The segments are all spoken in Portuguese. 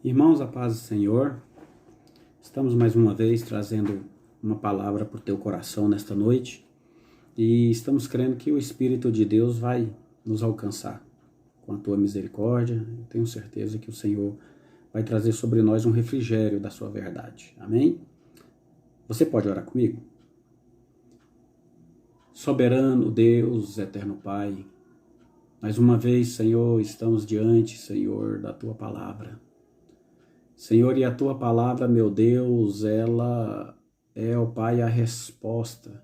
Irmãos, a paz do Senhor, estamos mais uma vez trazendo uma palavra para o teu coração nesta noite e estamos crendo que o Espírito de Deus vai nos alcançar com a tua misericórdia. Eu tenho certeza que o Senhor vai trazer sobre nós um refrigério da sua verdade. Amém? Você pode orar comigo? Soberano Deus, eterno Pai, mais uma vez, Senhor, estamos diante, Senhor, da tua palavra. Senhor, e a tua palavra, meu Deus, ela é, ó Pai, a resposta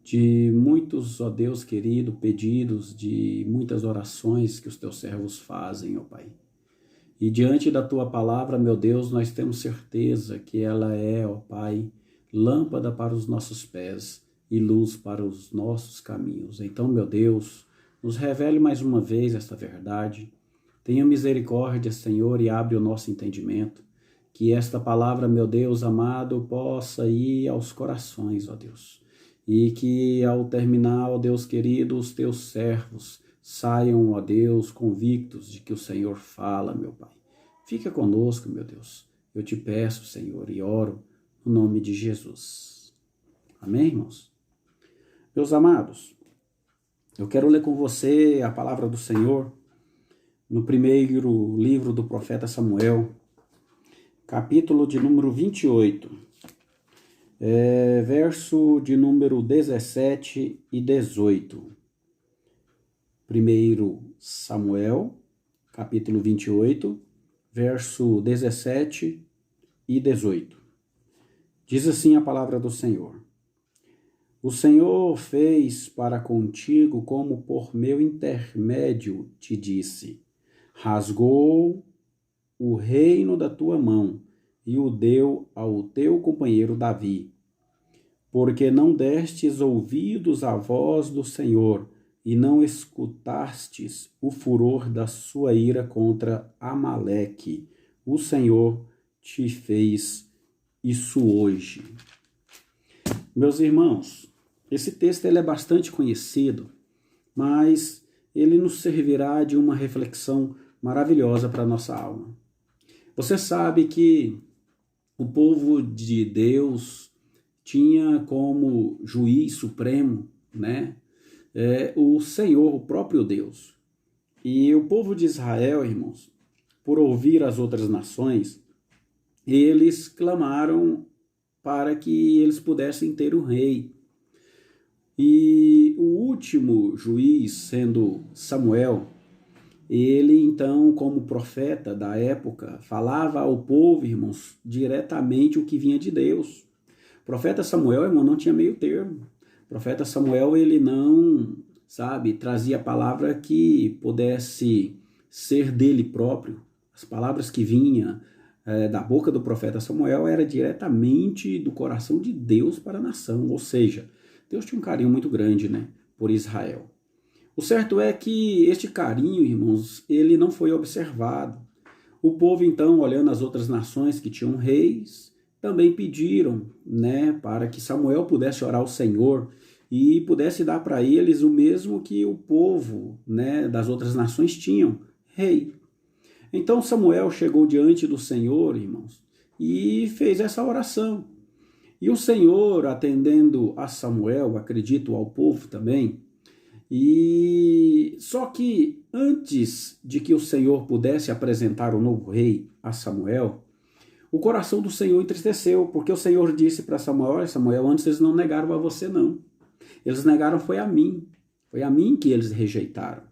de muitos, ó Deus querido, pedidos, de muitas orações que os teus servos fazem, ó Pai. E diante da tua palavra, meu Deus, nós temos certeza que ela é, ó Pai, lâmpada para os nossos pés e luz para os nossos caminhos. Então, meu Deus, nos revele mais uma vez esta verdade. Tenha misericórdia, Senhor, e abre o nosso entendimento. Que esta palavra, meu Deus amado, possa ir aos corações, ó Deus. E que ao terminar, ó Deus querido, os teus servos saiam, ó Deus, convictos de que o Senhor fala, meu Pai. Fica conosco, meu Deus. Eu te peço, Senhor, e oro no nome de Jesus. Amém, irmãos? Meus amados, eu quero ler com você a palavra do Senhor no primeiro livro do profeta Samuel, capítulo de número 28, verso de número 17 e 18. Primeiro Samuel, capítulo 28, verso 17 e 18. Diz assim a palavra do Senhor: O Senhor fez para contigo como por meu intermédio te disse. Rasgou o reino da tua mão e o deu ao teu companheiro Davi, porque não destes ouvidos à voz do Senhor e não escutastes o furor da sua ira contra Amaleque. O Senhor te fez isso hoje. Meus irmãos, esse texto ele é bastante conhecido, mas ele nos servirá de uma reflexão maravilhosa para a nossa alma. Você sabe que o povo de Deus tinha como juiz supremo, né, o Senhor, o próprio Deus. E o povo de Israel, irmãos, por ouvir as outras nações, eles clamaram para que eles pudessem ter um rei. E o último juiz, sendo Samuel, ele, então, como profeta da época, falava ao povo, irmãos, diretamente o que vinha de Deus. O profeta Samuel, irmão, não tinha meio termo. O profeta Samuel, ele não, trazia a palavra que pudesse ser dele próprio. As palavras que vinham da boca do profeta Samuel era diretamente do coração de Deus para a nação. Ou seja, Deus tinha um carinho muito grande, né, por Israel. O certo é que este carinho, irmãos, ele não foi observado. O povo, então, olhando as outras nações que tinham reis, também pediram, né, para que Samuel pudesse orar ao Senhor e pudesse dar para eles o mesmo que o povo, né, das outras nações tinham, rei. Então Samuel chegou diante do Senhor, irmãos, e fez essa oração. E o Senhor, atendendo a Samuel, acredito ao povo também, e só que antes de que o Senhor pudesse apresentar o novo rei a Samuel, o coração do Senhor entristeceu, porque o Senhor disse para Samuel: Samuel, antes eles não negaram a você não, eles negaram foi a mim que eles rejeitaram.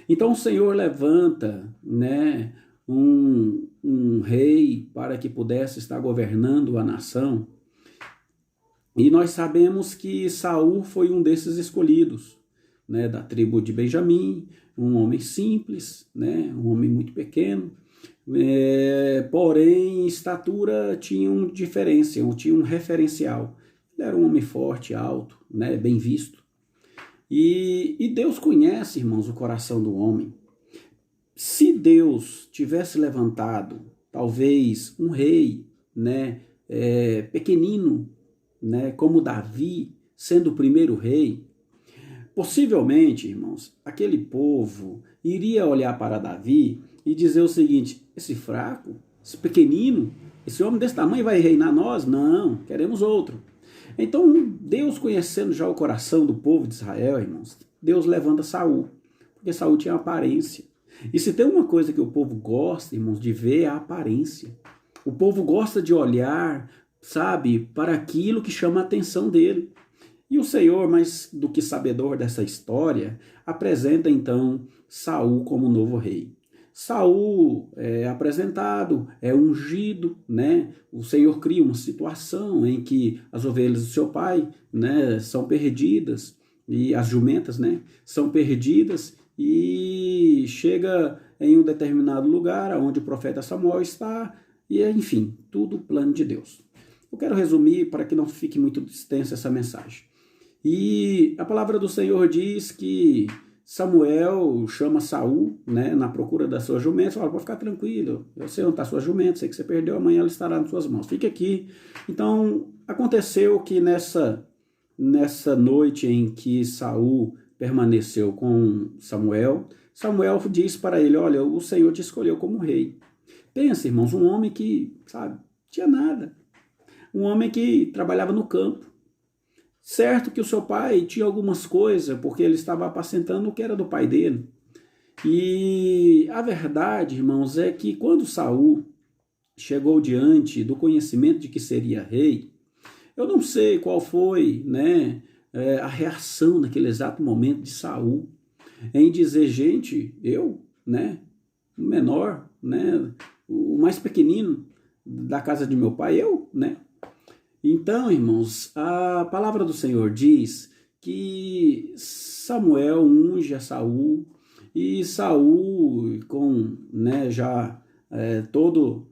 Então o Senhor levanta, né, um rei para que pudesse estar governando a nação, e nós sabemos que Saul foi um desses escolhidos, né, da tribo de Benjamim, um homem simples, né, um homem muito pequeno, porém em estatura tinha tinha um referencial. Ele era um homem forte, alto, né, bem visto. E Deus conhece, irmãos, o coração do homem. Se Deus tivesse levantado, talvez, um rei, né, pequenino, né, como Davi, sendo o primeiro rei, possivelmente, irmãos, aquele povo iria olhar para Davi e dizer o seguinte: esse fraco, Esse pequenino, esse homem desse tamanho vai reinar nós? Não, queremos outro. Então, Deus, conhecendo já o coração do povo de Israel, irmãos, Deus levanta Saul, porque Saul tinha aparência. E se tem uma coisa que o povo gosta, irmãos, de ver, é a aparência. O povo gosta de olhar, sabe, para aquilo que chama a atenção dele. E o Senhor, mais do que sabedor dessa história, apresenta então Saul como novo rei. Saul é apresentado, é ungido, né? O Senhor cria uma situação em que as ovelhas do seu pai, né, são perdidas, e as jumentas, né, são perdidas, e chega em um determinado lugar onde o profeta Samuel está, e enfim, tudo plano de Deus. Eu quero resumir para que não fique muito extensa essa mensagem. E a palavra do Senhor diz que Samuel chama Saul, né, na procura da sua jumenta, fala, pode ficar tranquilo, eu sei onde está a sua jumenta, sei que você perdeu, amanhã ela estará nas suas mãos, fique aqui. Então, aconteceu que nessa noite em que Saul permaneceu com Samuel, Samuel diz para ele, olha, o Senhor te escolheu como rei. Pensa, irmãos, um homem que, sabe, tinha nada, um homem que trabalhava no campo. Certo que o seu pai tinha algumas coisas, porque ele estava apacentando o que era do pai dele. E a verdade, irmãos, é que quando Saul chegou diante do conhecimento de que seria rei, eu não sei qual foi, né, a reação naquele exato momento de Saul em dizer, gente, eu, né, o menor, né, o mais pequenino da casa de meu pai, eu, né? Então, irmãos, a palavra do Senhor diz que Samuel unge a Saul, e Saul, com, né, já todo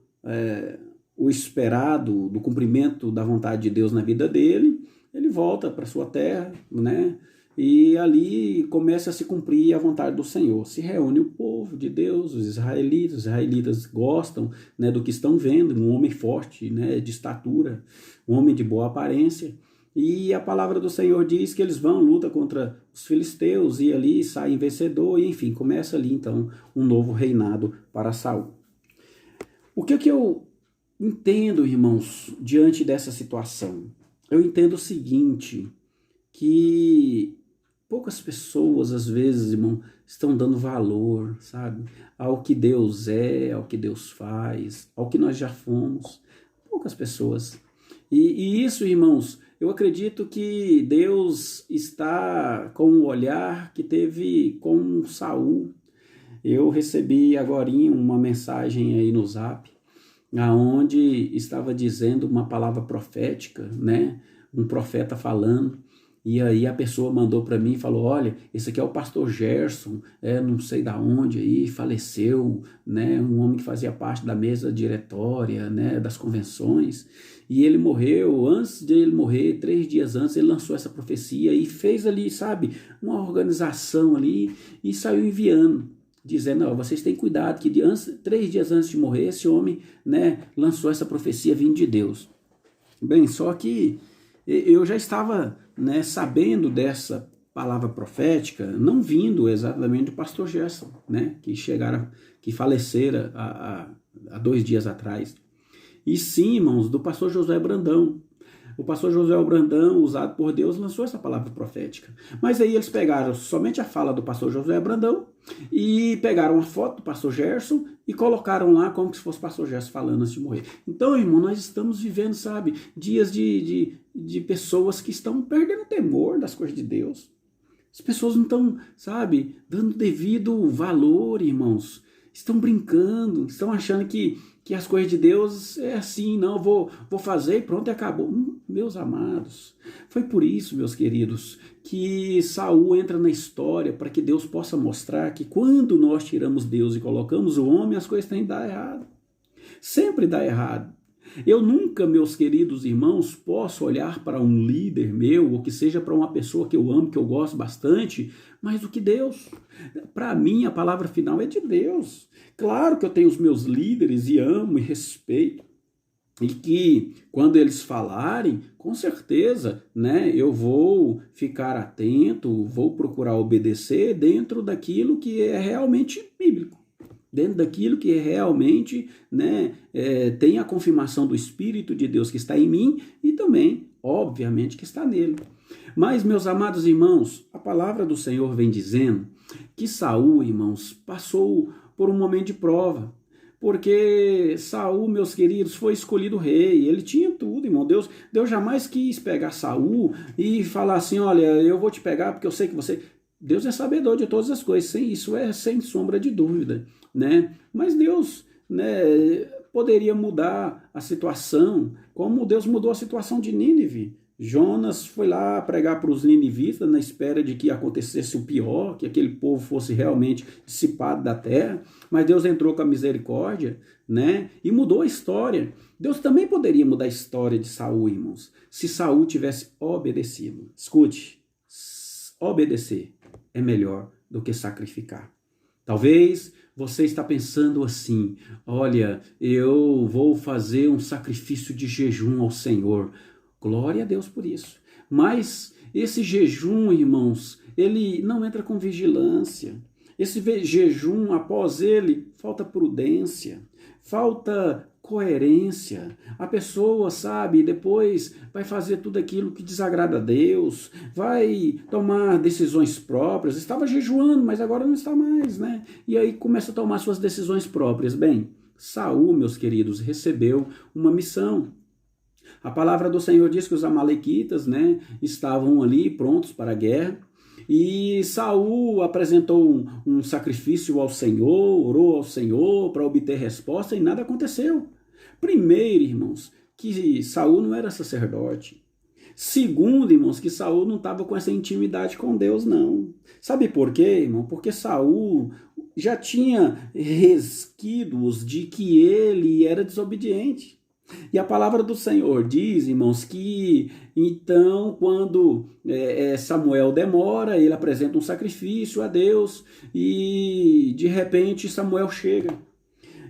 o esperado do cumprimento da vontade de Deus na vida dele, ele volta para sua terra, né? E ali começa a se cumprir a vontade do Senhor. Se reúne o povo de Deus, os israelitas gostam, né, do que estão vendo, um homem forte, né, de estatura, um homem de boa aparência. E a palavra do Senhor diz que eles vão, luta contra os filisteus, e ali saem vencedor, e enfim, começa ali então um novo reinado para Saul. O que eu entendo, irmãos, diante dessa situação? Eu entendo o seguinte, que poucas pessoas, às vezes, irmão, estão dando valor, sabe, ao que Deus é, ao que Deus faz, ao que nós já fomos. Poucas pessoas. E isso, irmãos, eu acredito que Deus está com o olhar que teve com Saul. Eu recebi agorinha uma mensagem aí no Zap, aonde estava dizendo uma palavra profética, né? Um profeta falando. E aí a pessoa mandou para mim e falou, olha, esse aqui é o pastor Gerson, não sei da onde aí, faleceu, né, um homem que fazia parte da mesa diretória, né, das convenções, e ele morreu. Antes de ele morrer, 3 dias antes, ele lançou essa profecia e fez ali, sabe, uma organização ali e saiu enviando, dizendo, ó, vocês têm cuidado que 3 dias antes de morrer, esse homem, né, lançou essa profecia vindo de Deus. Bem, só que eu já estava, né, sabendo dessa palavra profética, não vindo exatamente do pastor Gerson, né, que falecera há 2 dias atrás, e sim, irmãos, do pastor Josué Brandão. O pastor Josué Brandão, usado por Deus, lançou essa palavra profética. Mas aí eles pegaram somente a fala do pastor Josué Brandão e pegaram a foto do pastor Gerson e colocaram lá como se fosse o pastor Gerson falando antes de morrer. Então, irmão, nós estamos vivendo, sabe, dias de pessoas que estão perdendo o temor das coisas de Deus. As pessoas não estão, sabe, dando devido valor, irmãos. Estão brincando, estão achando que as coisas de Deus é assim, não, vou fazer e pronto, e acabou. Meus amados, foi por isso, meus queridos, que Saul entra na história, para que Deus possa mostrar que quando nós tiramos Deus e colocamos o homem, as coisas têm que dar errado. Sempre dá errado. Eu nunca, meus queridos irmãos, posso olhar para um líder meu, ou que seja para uma pessoa que eu amo, que eu gosto bastante, mais do que Deus. Para mim, a palavra final é de Deus. Claro que eu tenho os meus líderes e amo e respeito, e que quando eles falarem, com certeza, né, eu vou ficar atento, vou procurar obedecer dentro daquilo que é realmente bíblico. dentro daquilo que realmente, né, tem a confirmação do Espírito de Deus que está em mim e também, obviamente, que está nele. Mas, meus amados irmãos, a palavra do Senhor vem dizendo que Saul, irmãos, passou por um momento de prova. Porque Saul, meus queridos, foi escolhido rei. Ele tinha tudo, irmão. Deus jamais quis pegar Saul e falar assim, olha, eu vou te pegar porque eu sei que você... Deus é sabedor de todas as coisas. Isso é sem sombra de dúvida, né? Mas Deus, né, poderia mudar a situação, como Deus mudou a situação de Nínive. Jonas foi lá pregar para os ninivitas na espera de que acontecesse o pior, que aquele povo fosse realmente dissipado da terra, mas Deus entrou com a misericórdia, né, e mudou a história. Deus também poderia mudar a história de Saul, irmãos, se Saul tivesse obedecido. Escute, obedecer é melhor do que sacrificar. Talvez você está pensando assim, olha, eu vou fazer um sacrifício de jejum ao Senhor. Glória a Deus por isso. Mas esse jejum, irmãos, ele não entra com vigilância. Esse jejum, após ele, falta prudência, falta coerência. A pessoa, sabe, depois vai fazer tudo aquilo que desagrada a Deus, vai tomar decisões próprias. Estava jejuando, mas agora não está mais, né? E aí começa a tomar suas decisões próprias. Bem, Saul, meus queridos, recebeu uma missão. A palavra do Senhor diz que os amalequitas, né, estavam ali prontos para a guerra. E Saul apresentou um sacrifício ao Senhor, orou ao Senhor para obter resposta e nada aconteceu. Primeiro, irmãos, que Saul não era sacerdote. Segundo, irmãos, que Saul não estava com essa intimidade com Deus, não. Sabe por quê, irmão? Porque Saul já tinha resquícios de que ele era desobediente. E a palavra do Senhor diz, irmãos, que então quando Samuel demora, ele apresenta um sacrifício a Deus e de repente Samuel chega.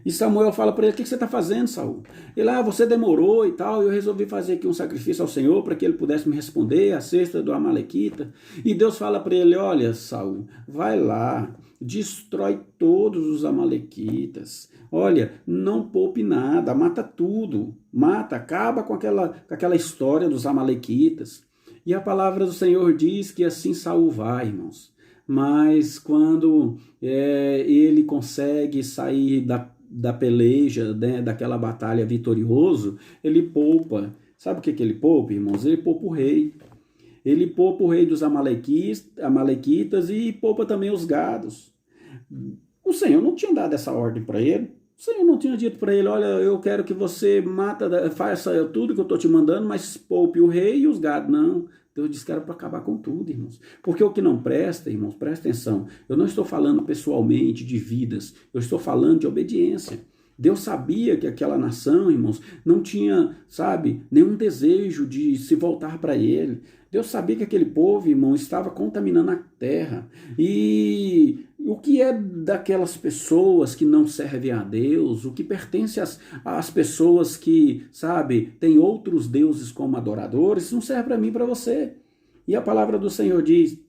E Samuel fala para ele, o que você está fazendo, Saul? Ele, você demorou e tal, eu resolvi fazer aqui um sacrifício ao Senhor para que ele pudesse me responder, a cesta do amalequita. E Deus fala para ele, olha, Saul, vai lá, destrói todos os amalequitas. Olha, não poupe nada, mata tudo. Mata, acaba com aquela história dos amalequitas. E a palavra do Senhor diz que assim Saul vai, irmãos. Mas quando ele consegue sair da peleja, né, daquela batalha vitorioso, ele poupa. Sabe o que ele poupa, irmãos? Ele poupa o rei. Ele poupa o rei dos amalequitas e poupa também os gados. O Senhor não tinha dado essa ordem para ele. O Senhor não tinha dito para ele, olha, eu quero que você faça tudo que eu estou te mandando, mas poupe o rei e os gados. Não. Deus disse que era para acabar com tudo, irmãos. Porque o que não presta, irmãos, presta atenção. Eu não estou falando pessoalmente de vidas. Eu estou falando de obediência. Deus sabia que aquela nação, irmãos, não tinha, sabe, nenhum desejo de se voltar para ele. Deus sabia que aquele povo, irmão, estava contaminando a terra. E o que é daquelas pessoas que não servem a Deus? O que pertence às pessoas que, sabe, têm outros deuses como adoradores, não serve para mim e para você. E a palavra do Senhor diz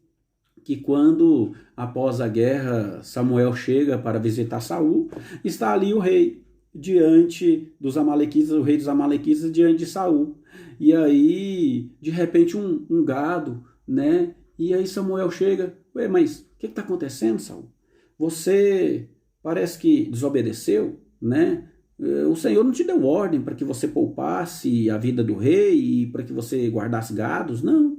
que quando, após a guerra, Samuel chega para visitar Saul, está ali o rei diante dos amalequitas, o rei dos amalequitas diante de Saul. E aí, de repente, um gado, né? E aí Samuel chega, mas o que está acontecendo, Saul? Você parece que desobedeceu, né? O Senhor não te deu ordem para que você poupasse a vida do rei e para que você guardasse gados, não.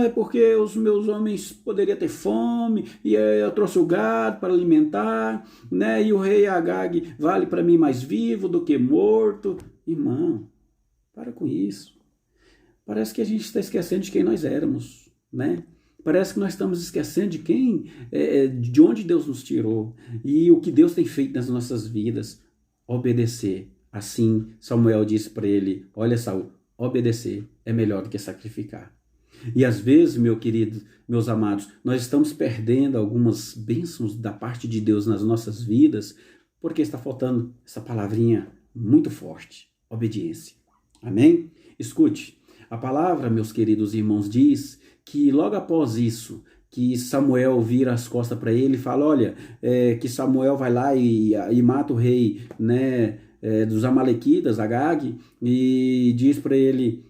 É porque os meus homens poderiam ter fome e eu trouxe o gado para alimentar, né? E o rei Agag vale para mim mais vivo do que morto. Irmão, para com isso. Parece que a gente está esquecendo de quem nós éramos, né? Parece que nós estamos esquecendo de onde Deus nos tirou e o que Deus tem feito nas nossas vidas. Obedecer. Assim, Samuel disse para ele, olha, Saul, obedecer é melhor do que sacrificar. E às vezes, meu querido, meus amados, nós estamos perdendo algumas bênçãos da parte de Deus nas nossas vidas, porque está faltando essa palavrinha muito forte, obediência. Amém? Escute, a palavra, meus queridos irmãos, diz que logo após isso, que Samuel vira as costas para ele e fala, olha, que Samuel vai lá e mata o rei, né, dos Amalequitas, Agag, e diz para ele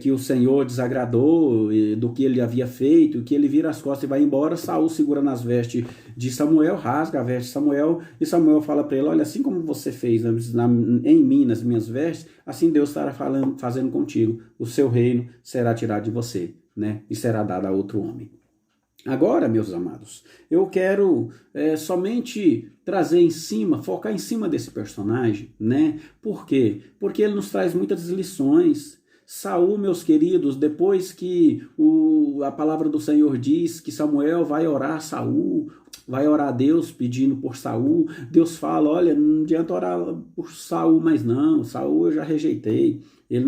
que o Senhor desagradou do que ele havia feito, que ele vira as costas e vai embora. Saul segura nas vestes de Samuel, rasga a veste de Samuel, e Samuel fala para ele, olha, assim como você fez em mim, nas minhas vestes, assim Deus estará fazendo contigo, o seu reino será tirado de você, né, e será dado a outro homem. Agora, meus amados, eu quero somente trazer em cima, focar em cima desse personagem, né? Por quê? Porque ele nos traz muitas lições. Saul, meus queridos, depois que a palavra do Senhor diz que Samuel vai orar a Saul, vai orar a Deus pedindo por Saul, Deus fala, olha, não adianta orar por Saul mais não, Saul eu já rejeitei, ele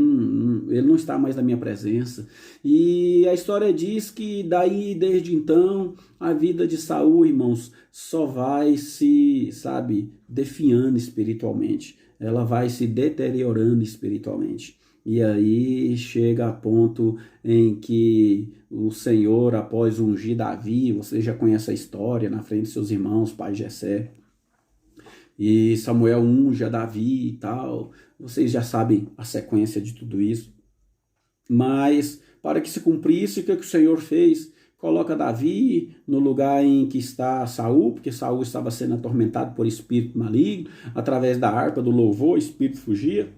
não está mais na minha presença. E a história diz que daí, desde então, a vida de Saul, irmãos, só vai se, definhando espiritualmente, ela vai se deteriorando espiritualmente. E aí chega a ponto em que o Senhor, após ungir Davi, você já conhece a história, na frente de seus irmãos, pai Jessé, e Samuel unge a Davi e tal, vocês já sabem a sequência de tudo isso. Mas para que se cumprisse, o que o Senhor fez? Coloca Davi no lugar em que está Saul, porque Saul estava sendo atormentado por espírito maligno, através da harpa do louvor, o espírito fugia.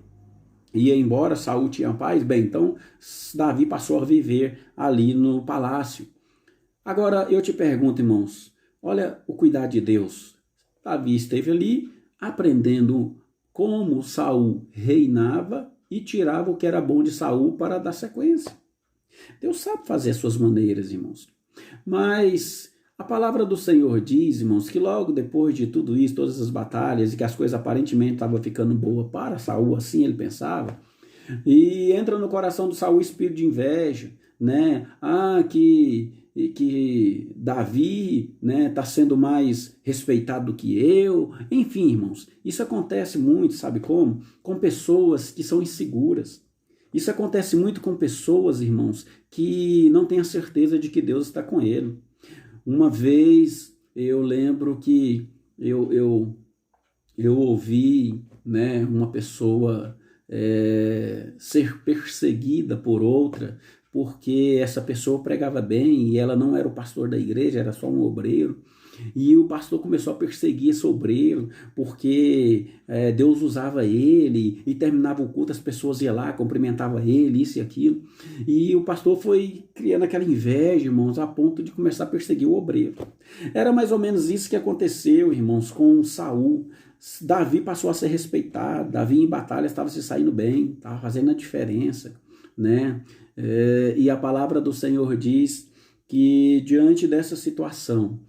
Ia embora, Saul tinha paz, bem, então Davi passou a viver ali no palácio. Agora eu te pergunto, irmãos, olha o cuidado de Deus. Davi esteve ali aprendendo como Saul reinava e tirava o que era bom de Saul para dar sequência. Deus sabe fazer as suas maneiras, irmãos. Mas a palavra do Senhor diz, irmãos, que logo depois de tudo isso, todas as batalhas, e que as coisas aparentemente estavam ficando boas para Saul, assim ele pensava, e entra no coração do Saul o espírito de inveja, né? Que Davi, né, está sendo mais respeitado do que eu. Enfim, irmãos, isso acontece muito, sabe como? Com pessoas que são inseguras. Isso acontece muito com pessoas, irmãos, que não têm a certeza de que Deus está com ele. Uma vez eu lembro que eu ouvi, né, uma pessoa ser perseguida por outra, porque essa pessoa pregava bem e ela não era o pastor da igreja, era só um obreiro. E o pastor começou a perseguir esse obreiro, porque Deus usava ele, e terminava o culto, as pessoas iam lá, cumprimentavam ele, isso e aquilo. E o pastor foi criando aquela inveja, irmãos, a ponto de começar a perseguir o obreiro. Era mais ou menos isso que aconteceu, irmãos, com Saul. Davi passou a ser respeitado, Davi em batalha estava se saindo bem, estava fazendo a diferença, né? E a palavra do Senhor diz que diante dessa situação,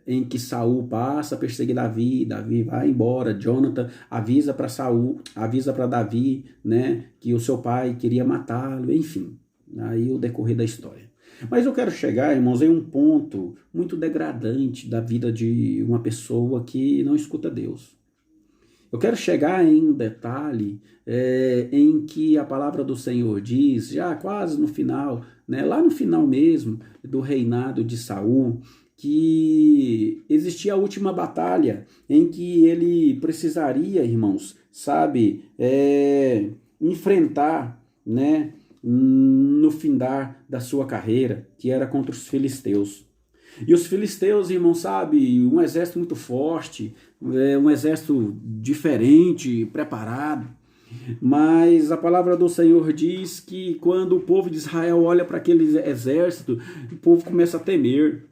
em que Saul passa a perseguir Davi, Davi vai embora, Jonathan avisa para Saul, avisa para Davi, né, que o seu pai queria matá-lo, enfim, aí o decorrer da história. Mas eu quero chegar, irmãos, em um ponto muito degradante da vida de uma pessoa que não escuta Deus. Eu quero chegar em um detalhe em que a palavra do Senhor diz, já quase no final, né, lá no final mesmo do reinado de Saul, que existia a última batalha em que ele precisaria, irmãos, enfrentar, né, no findar da sua carreira, que era contra os filisteus. E os filisteus, irmãos, um exército muito forte, um exército diferente, preparado. Mas a palavra do Senhor diz que quando o povo de Israel olha para aquele exército, o povo começa a temer.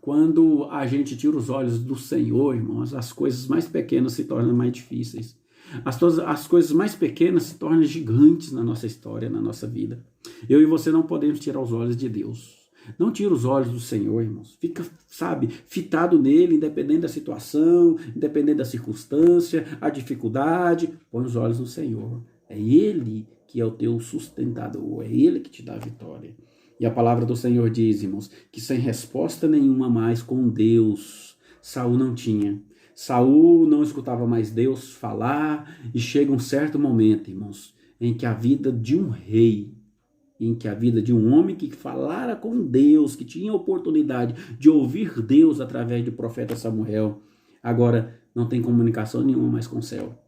Quando a gente tira os olhos do Senhor, irmãos, as coisas mais pequenas se tornam mais difíceis. As coisas mais pequenas se tornam gigantes na nossa história, na nossa vida. Eu e você não podemos tirar os olhos de Deus. Não tira os olhos do Senhor, irmãos. Fica, fitado nele, independente da situação, independente da circunstância, a dificuldade. Põe os olhos no Senhor. É Ele que é o teu sustentador. É Ele que te dá a vitória. E a palavra do Senhor diz, irmãos, que sem resposta nenhuma mais com Deus, Saul não tinha. Saul não escutava mais Deus falar, e chega um certo momento, irmãos, em que a vida de um rei em que a vida de um homem que falara com Deus, que tinha a oportunidade de ouvir Deus através do profeta Samuel, agora não tem comunicação nenhuma mais com o céu.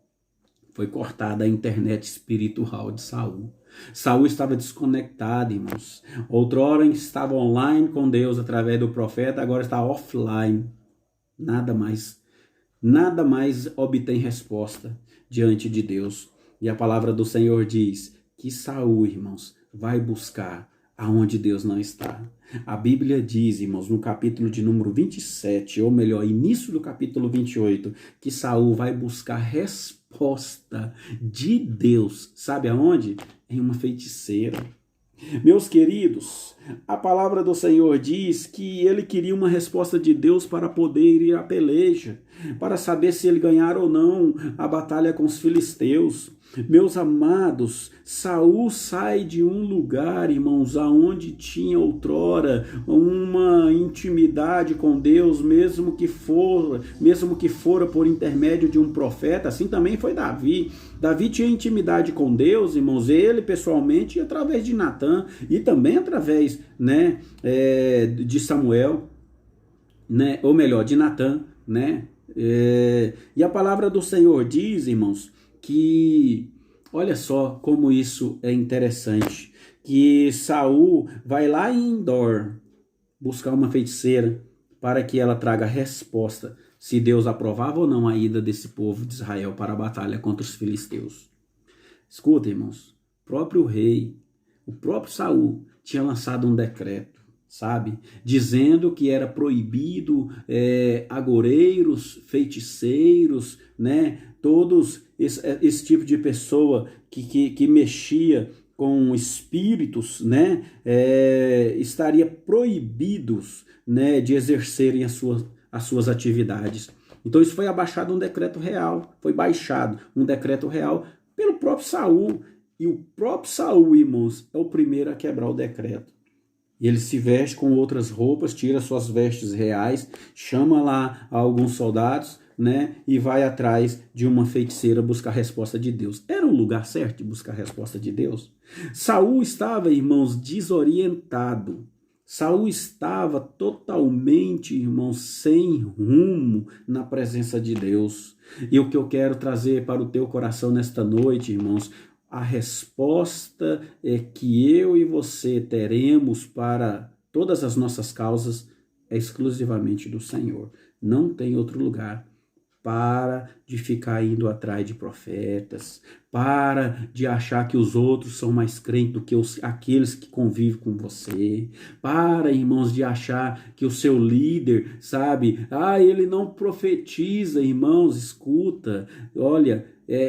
Foi cortada a internet espiritual de Saul. Saul estava desconectado, irmãos. Outrora estava online com Deus através do profeta, agora está offline. Nada mais obtém resposta diante de Deus. E a palavra do Senhor diz que Saul, irmãos, vai buscar aonde Deus não está. A Bíblia diz, irmãos, no capítulo de número 27, ou melhor, início do capítulo 28, que Saul vai buscar resposta de Deus. Sabe aonde? Em uma feiticeira. Meus queridos, a palavra do Senhor diz que ele queria uma resposta de Deus para poder ir à peleja, para saber se ele ganhar ou não a batalha com os filisteus. Meus amados, Saul sai de um lugar, irmãos, aonde tinha outrora uma intimidade com Deus, mesmo que fora por intermédio de um profeta. Assim também foi Davi. Davi tinha intimidade com Deus, irmãos, ele pessoalmente, através de Natã e também através, de Samuel, ou melhor, de Natã, e a palavra do Senhor diz, irmãos, que olha só como isso é interessante, que Saul vai lá em Endor buscar uma feiticeira para que ela traga resposta se Deus aprovava ou não a ida desse povo de Israel para a batalha contra os filisteus. Escuta, irmãos, o próprio Saul tinha lançado um decreto, sabe, dizendo que era proibido agoreiros, feiticeiros, todos esse tipo de pessoa que mexia com espíritos, estaria proibidos, de exercerem as suas atividades. Então isso foi abaixado um decreto real, foi baixado um decreto real pelo próprio Saul, e o próprio Saul, irmãos, é o primeiro a quebrar o decreto. E ele se veste com outras roupas, tira suas vestes reais, chama lá alguns soldados, e vai atrás de uma feiticeira buscar a resposta de Deus. Era o lugar certo de buscar a resposta de Deus? Saul estava, irmãos, desorientado. Saul estava totalmente, irmãos, sem rumo na presença de Deus. E o que eu quero trazer para o teu coração nesta noite, irmãos, a resposta que eu e você teremos para todas as nossas causas é exclusivamente do Senhor. Não tem outro lugar. Para de ficar indo atrás de profetas, para de achar que os outros são mais crentes do que aqueles que convivem com você, para, irmãos, de achar que o seu líder, sabe, ele não profetiza, irmãos, escuta, olha,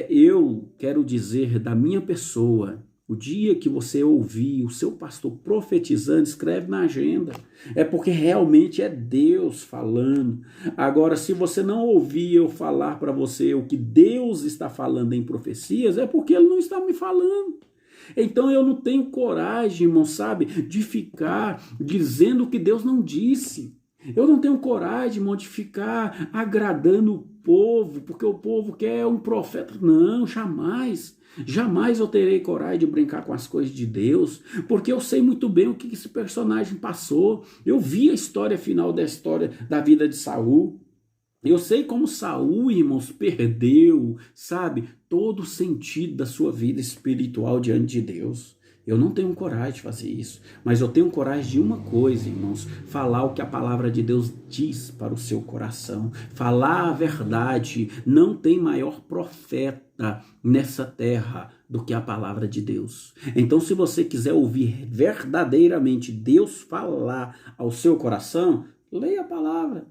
eu quero dizer da minha pessoa, o dia que você ouvir o seu pastor profetizando, escreve na agenda. É porque realmente é Deus falando. Agora, se você não ouvir eu falar para você o que Deus está falando em profecias, é porque Ele não está me falando. Então eu não tenho coragem, irmão, sabe, de ficar dizendo o que Deus não disse. Eu não tenho coragem, irmão, de ficar agradando o povo, porque o povo quer um profeta. Não, jamais. Jamais eu terei coragem de brincar com as coisas de Deus, porque eu sei muito bem o que esse personagem passou. Eu vi a história final da vida de Saul. Eu sei como Saul, irmãos, perdeu, sabe, todo o sentido da sua vida espiritual diante de Deus. Eu não tenho coragem de fazer isso, mas eu tenho coragem de uma coisa, irmãos, falar o que a palavra de Deus diz para o seu coração, falar a verdade. Não tem maior profeta nessa terra do que a palavra de Deus. Então, se você quiser ouvir verdadeiramente Deus falar ao seu coração, leia a palavra,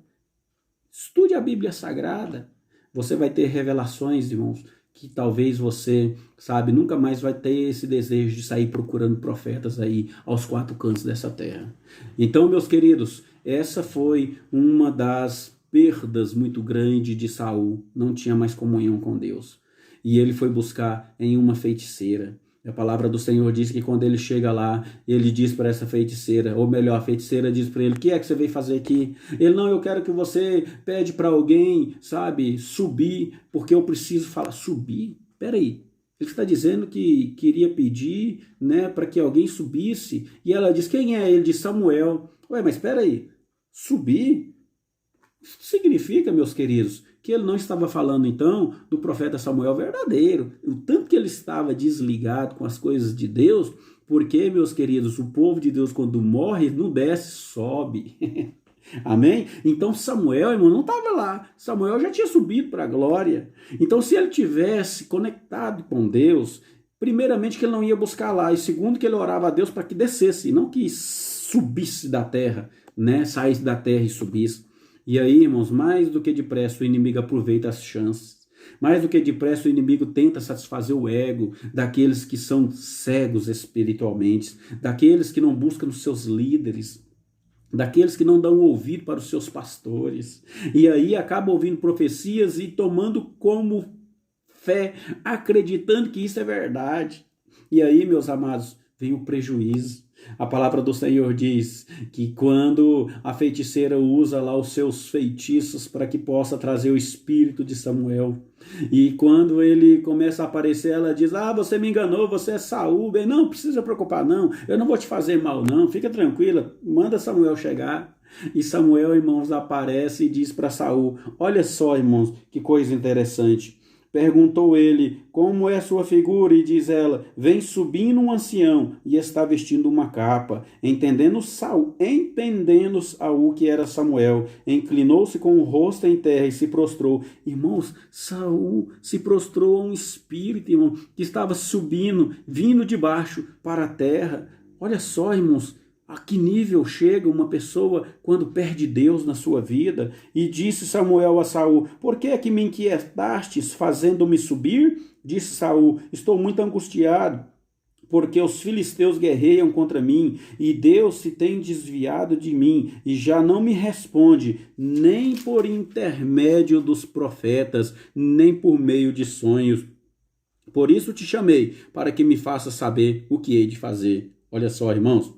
estude a Bíblia Sagrada, você vai ter revelações, irmãos, que talvez você, sabe, nunca mais vai ter esse desejo de sair procurando profetas aí aos quatro cantos dessa terra. Então, meus queridos, essa foi uma das perdas muito grande de Saul. Não tinha mais comunhão com Deus. E ele foi buscar em uma feiticeira. A palavra do Senhor diz que quando ele chega lá, ele diz para essa feiticeira, ou melhor, a feiticeira diz para ele: o que é que você veio fazer aqui? Ele: não, eu quero que você pede para alguém, sabe, subir, porque eu preciso falar. Subir? Peraí, Ele está dizendo que queria pedir, né, para que alguém subisse. E ela diz, quem é? Ele diz, Samuel. Ué, mas espera aí, subir? Isso significa, meus queridos, que ele não estava falando, então, do profeta Samuel verdadeiro. O tanto que ele estava desligado com as coisas de Deus, porque, meus queridos, o povo de Deus, quando morre, não desce, sobe. Amém? Então Samuel, irmão, não estava lá. Samuel já tinha subido para a glória. Então, se ele tivesse conectado com Deus, primeiramente que ele não ia buscar lá, e segundo que ele orava a Deus para que descesse, e não que subisse da terra, né? Saísse da terra e subisse. E aí, irmãos, mais do que depressa o inimigo aproveita as chances. Mais do que depressa o inimigo tenta satisfazer o ego daqueles que são cegos espiritualmente, daqueles que não buscam nos seus líderes, daqueles que não dão ouvido para os seus pastores. E aí acaba ouvindo profecias e tomando como fé, acreditando que isso é verdade. E aí, meus amados, vem o prejuízo. A palavra do Senhor diz que quando a feiticeira usa lá os seus feitiços para que possa trazer o espírito de Samuel, e quando ele começa a aparecer, ela diz, você me enganou, você é Saul. Bem, não precisa preocupar não, eu não vou te fazer mal não, fica tranquila, manda Samuel chegar. E Samuel, irmãos, aparece e diz para Saul, olha só, irmãos, que coisa interessante. Perguntou ele, como é sua figura? E diz ela, vem subindo um ancião e está vestindo uma capa. Entendendo Saul que era Samuel, inclinou-se com o rosto em terra e se prostrou. Irmãos, Saul se prostrou a um espírito, irmão, que estava subindo, vindo de baixo para a terra. Olha só, irmãos, a que nível chega uma pessoa quando perde Deus na sua vida? E disse Samuel a Saul, por que é que me inquietastes, fazendo-me subir? Disse Saul, estou muito angustiado, porque os filisteus guerreiam contra mim, e Deus se tem desviado de mim, e já não me responde, nem por intermédio dos profetas, nem por meio de sonhos. Por isso te chamei, para que me faças saber o que hei de fazer. Olha só, irmãos.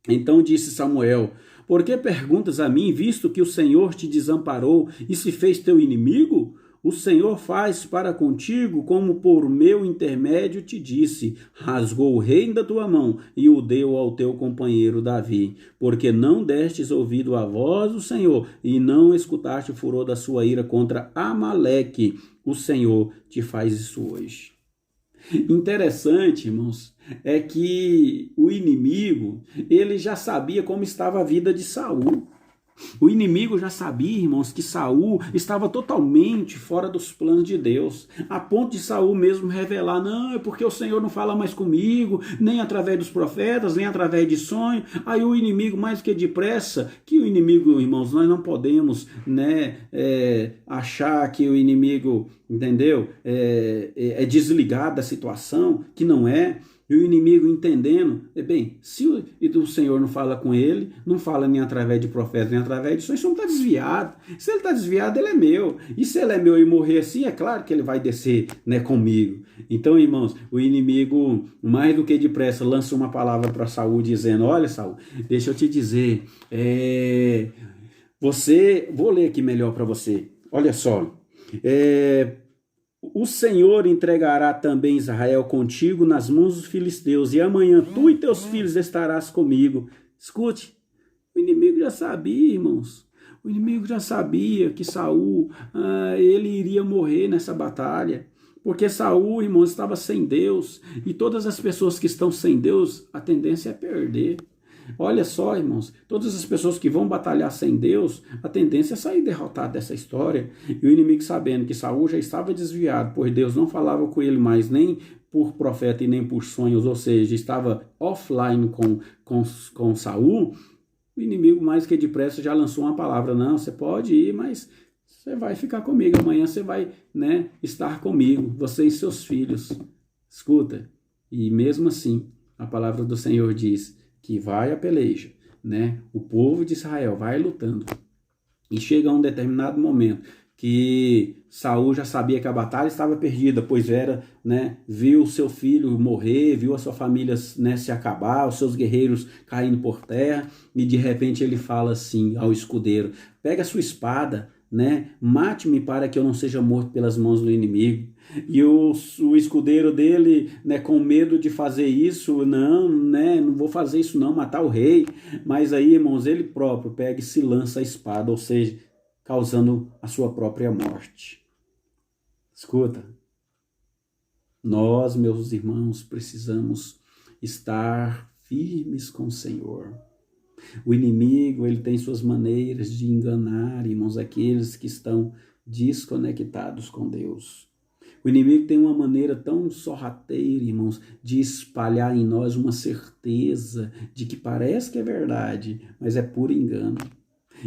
Então disse Samuel, por que perguntas a mim, visto que o Senhor te desamparou e se fez teu inimigo? O Senhor faz para contigo como por meu intermédio te disse, rasgou o reino da tua mão e o deu ao teu companheiro Davi, porque não destes ouvido à voz do Senhor e não escutaste o furor da sua ira contra Amaleque. O Senhor te faz isso hoje. Interessante, irmãos, é que o inimigo, ele já sabia como estava a vida de Saul. O inimigo já sabia, irmãos, que Saul estava totalmente fora dos planos de Deus, a ponto de Saul mesmo revelar, não, é porque o Senhor não fala mais comigo, nem através dos profetas, nem através de sonho. Aí o inimigo, mais que depressa, que o inimigo, irmãos, nós não podemos, né, achar que o inimigo, entendeu, é desligado da situação, que não é. E o inimigo entendendo, bem, se o Senhor não fala com ele, não fala nem através de profetas, nem através de sonhos, isso não está desviado. Se ele está desviado, ele é meu. E se ele é meu e morrer assim, é claro que ele vai descer, né, comigo. Então, irmãos, o inimigo, mais do que depressa, lança uma palavra para Saul, dizendo, olha, Saul, deixa eu te dizer, vou ler aqui melhor para você. Olha só, o Senhor entregará também Israel contigo nas mãos dos filisteus, e amanhã tu e teus filhos estarás comigo. Escute, o inimigo já sabia, irmãos. O inimigo já sabia que Saul, ele iria morrer nessa batalha. Porque Saul, irmãos, estava sem Deus. E todas as pessoas que estão sem Deus, a tendência é perder. Olha só, irmãos, todas as pessoas que vão batalhar sem Deus, a tendência é sair derrotado dessa história. E o inimigo, sabendo que Saul já estava desviado, pois Deus não falava com ele mais nem por profeta e nem por sonhos, ou seja, estava offline com Saul, o inimigo, mais que depressa, já lançou uma palavra, não, você pode ir, mas você vai ficar comigo, amanhã você vai, né, estar comigo, você e seus filhos. Escuta, e mesmo assim, a palavra do Senhor diz que vai a peleja, né? O povo de Israel vai lutando. E chega um determinado momento que Saul já sabia que a batalha estava perdida, pois era, né, viu seu filho morrer, viu a sua família, né, se acabar, os seus guerreiros caindo por terra, e de repente ele fala assim ao escudeiro, pega a sua espada, né? Mate-me para que eu não seja morto pelas mãos do inimigo. E o escudeiro dele, né, com medo de fazer isso, não, né, não vou fazer isso não, matar o rei. Mas aí, irmãos, ele próprio pega e se lança a espada, ou seja, causando a sua própria morte. Escuta, nós, meus irmãos, precisamos estar firmes com o Senhor. O inimigo, ele tem suas maneiras de enganar, irmãos, aqueles que estão desconectados com Deus. O inimigo tem uma maneira tão sorrateira, irmãos, de espalhar em nós uma certeza de que parece que é verdade, mas é puro engano.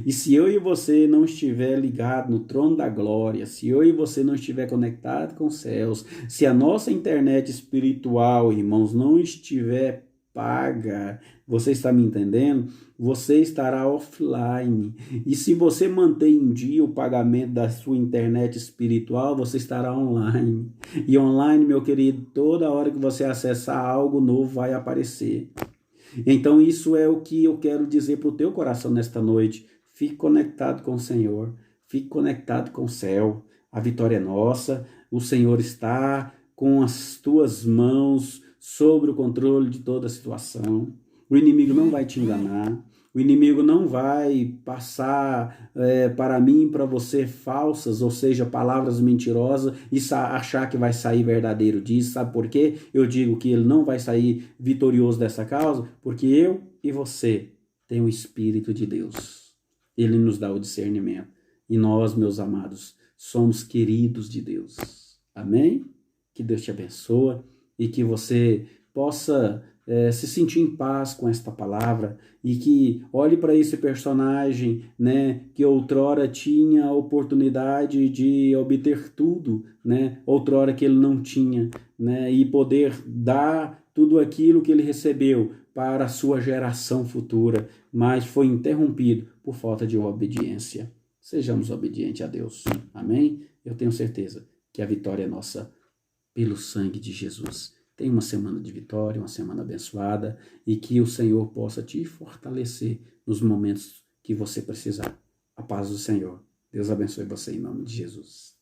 E se eu e você não estiver ligado no trono da glória, se eu e você não estiver conectado com os céus, se a nossa internet espiritual, irmãos, não estiver paga, você está me entendendo? Você estará offline. E se você mantém em dia o pagamento da sua internet espiritual, você estará online. E online, meu querido, toda hora que você acessar algo novo vai aparecer. Então isso é o que eu quero dizer para o teu coração nesta noite. Fique conectado com o Senhor, fique conectado com o céu. A vitória é nossa, o Senhor está com as tuas mãos sobre o controle de toda a situação. O inimigo não vai te enganar, o inimigo não vai passar para mim e para você falsas, ou seja, palavras mentirosas e achar que vai sair verdadeiro disso. Sabe por quê? Eu digo que ele não vai sair vitorioso dessa causa, porque eu e você tem o Espírito de Deus. Ele nos dá o discernimento. E nós, meus amados, somos queridos de Deus. Amém? Que Deus te abençoe e que você possa se sentir em paz com esta palavra e que olhe para esse personagem, né, que outrora tinha a oportunidade de obter tudo, né, outrora que ele não tinha, né, e poder dar tudo aquilo que ele recebeu para a sua geração futura, mas foi interrompido por falta de obediência. Sejamos obedientes a Deus. Amém? Eu tenho certeza que a vitória é nossa pelo sangue de Jesus. Tenha uma semana de vitória, uma semana abençoada e que o Senhor possa te fortalecer nos momentos que você precisar. A paz do Senhor. Deus abençoe você em nome de Jesus.